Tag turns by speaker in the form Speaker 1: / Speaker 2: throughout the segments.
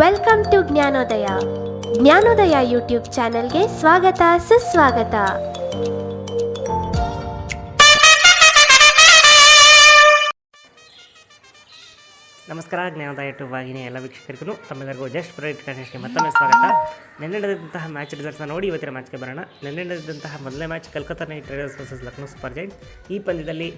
Speaker 1: Welcome to Jnanodaya. Jnanodaya YouTube ಚಾನೆಲ್ಗೆ ಸ್ವಾಗತ ಸುಸ್ವಾಗತ.
Speaker 2: ನಮಸ್ಕಾರ. ಜ್ಞಾನೋದಯ ಯೂಟ್ಯೂಬ್ ವಾಹಿನಿಯ ಎಲ್ಲ ವೀಕ್ಷಕರಿಗೂ ತಮ್ಮೆಲ್ಲರಿಗೂ ಜಸ್ಟ್ ಪ್ರೈಟ್ ಗಣೇಶ್ಗೆ ಮತ್ತೊಮ್ಮೆ ಸ್ವಾಗತ. ನಿನ್ನೆ ನಡೆದಂತಹ ಮ್ಯಾಚ್ ರಿಸಲ್ಟ್ಸ್ನ ನೋಡಿ ಇವತ್ತಿನ ಮ್ಯಾಚ್ಗೆ ಬರೋಣ. ನಿನ್ನೆ ನಡೆದಂತಹ ಮೊದಲನೇ match Calcutta night Riders versus Lucknow super Giants. ಈ ಪಂದ್ಯದಲ್ಲಿ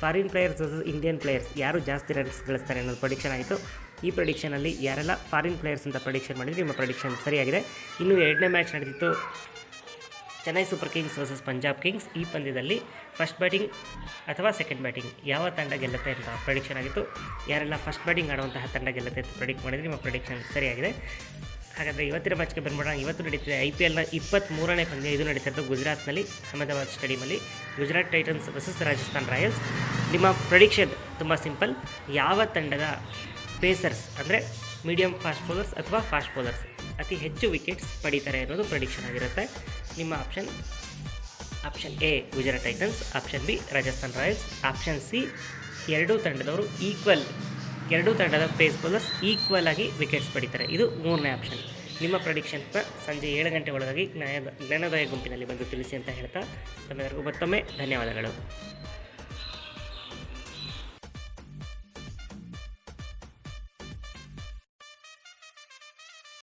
Speaker 2: foreign players versus Indian players ಯಾರು ಜಾಸ್ತಿ ರನ್ಸ್ ಗಳಿಸ್ತಾರೆ ಅನ್ನೋದು ಪ್ರೆಡಿಕ್ಷನ್ ಆಗಿತ್ತು. ಈ ಪ್ರೆಡಿಕ್ಷನಲ್ಲಿ ಯಾರೆಲ್ಲ ಫಾರಿನ್ ಪ್ಲೇಯರ್ಸ್ ಅಂತ ಪ್ರೆಡಿಕ್ಷನ್ ಮಾಡಿದ್ರು ನಿಮ್ಮ ಪ್ರೆಡಿಕ್ಷನ್ ಸರಿಯಾಗಿದೆ. ಇನ್ನು ಎರಡನೇ ಮ್ಯಾಚ್ ನಡೆದಿತ್ತು Chennai super Kings versus Punjab Kings. ಈ ಪಂದ್ಯದಲ್ಲಿ ಫಸ್ಟ್ ಬ್ಯಾಟಿಂಗ್ ಅಥವಾ ಸೆಕೆಂಡ್ ಬ್ಯಾಟಿಂಗ್ ಯಾವ ತಂಡ ಗೆಲ್ಲುತ್ತೆ ಅಂತ ಪ್ರೆಡಿಕ್ಷನ್ ಆಗಿತ್ತು. ಯಾರೆಲ್ಲ ಫಸ್ಟ್ ಬ್ಯಾಟಿಂಗ್ ಆಡುವಂತಹ ತಂಡ ಗೆಲ್ಲುತ್ತೆ ಅಂತ ಪ್ರೆಡಿಕ್ಟ್ ಮಾಡಿದರೆ ನಿಮ್ಮ ಪ್ರೆಡಿಕ್ಷನ್ ಸರಿಯಾಗಿದೆ. ಹಾಗಾದರೆ ಇವತ್ತಿನ ಮ್ಯಾಚ್ಗೆ ಬಂದ್ಬಿಡೋಣ. ಇವತ್ತು ನಡೀತಿದೆ IPLನ 23ನೇ ಪಂದ್ಯ. ಇದು ನಡೀತಿರೋದು ಗುಜರಾತ್ನಲ್ಲಿ ಅಹಮದಾಬಾದ್ ಸ್ಟೇಡಿಯಮಲ್ಲಿ. Gujarat Titans versus Rajasthan Royals. ನಿಮ್ಮ ಪ್ರೆಡಿಕ್ಷನ್ ತುಂಬ ಸಿಂಪಲ್. ಯಾವ ತಂಡದ ಪೇಸರ್ಸ್ ಅಂದರೆ ಮೀಡಿಯಂ ಫಾಸ್ಟ್ ಬೌಲರ್ಸ್ ಅಥವಾ ಫಾಸ್ಟ್ ಬೌಲರ್ಸ್ ಅತಿ ಹೆಚ್ಚು ವಿಕೆಟ್ಸ್ ಪಡೀತಾರೆ ಅನ್ನೋದು ಪ್ರೆಡಿಕ್ಷನ್ ಆಗಿರುತ್ತೆ. ನಿಮ್ಮ option A Gujarat Titans, option B Rajasthan Royals, option C ಎರಡೂ ತಂಡದ ಪೇಸ್ ಬೌಲರ್ಸ್ ಈಕ್ವಲ್ ಆಗಿ ವಿಕೆಟ್ಸ್ ಪಡೀತಾರೆ. ಇದು ಮೂರನೇ ಆಪ್ಷನ್. ನಿಮ್ಮ ಪ್ರೆಡಿಕ್ಷನ್ನ ಸಂಜೆ 7 ಗಂಟೆ ಒಳಗಾಗಿ ಜ್ಞಾನೋದಯ ಗುಂಪಿನಲ್ಲಿ ಬಂದು ತಿಳಿಸಿ ಅಂತ ಹೇಳ್ತಾ ತಮ್ಮೆಲ್ಲರಿಗೂ ಮತ್ತೊಮ್ಮೆ ಧನ್ಯವಾದಗಳು.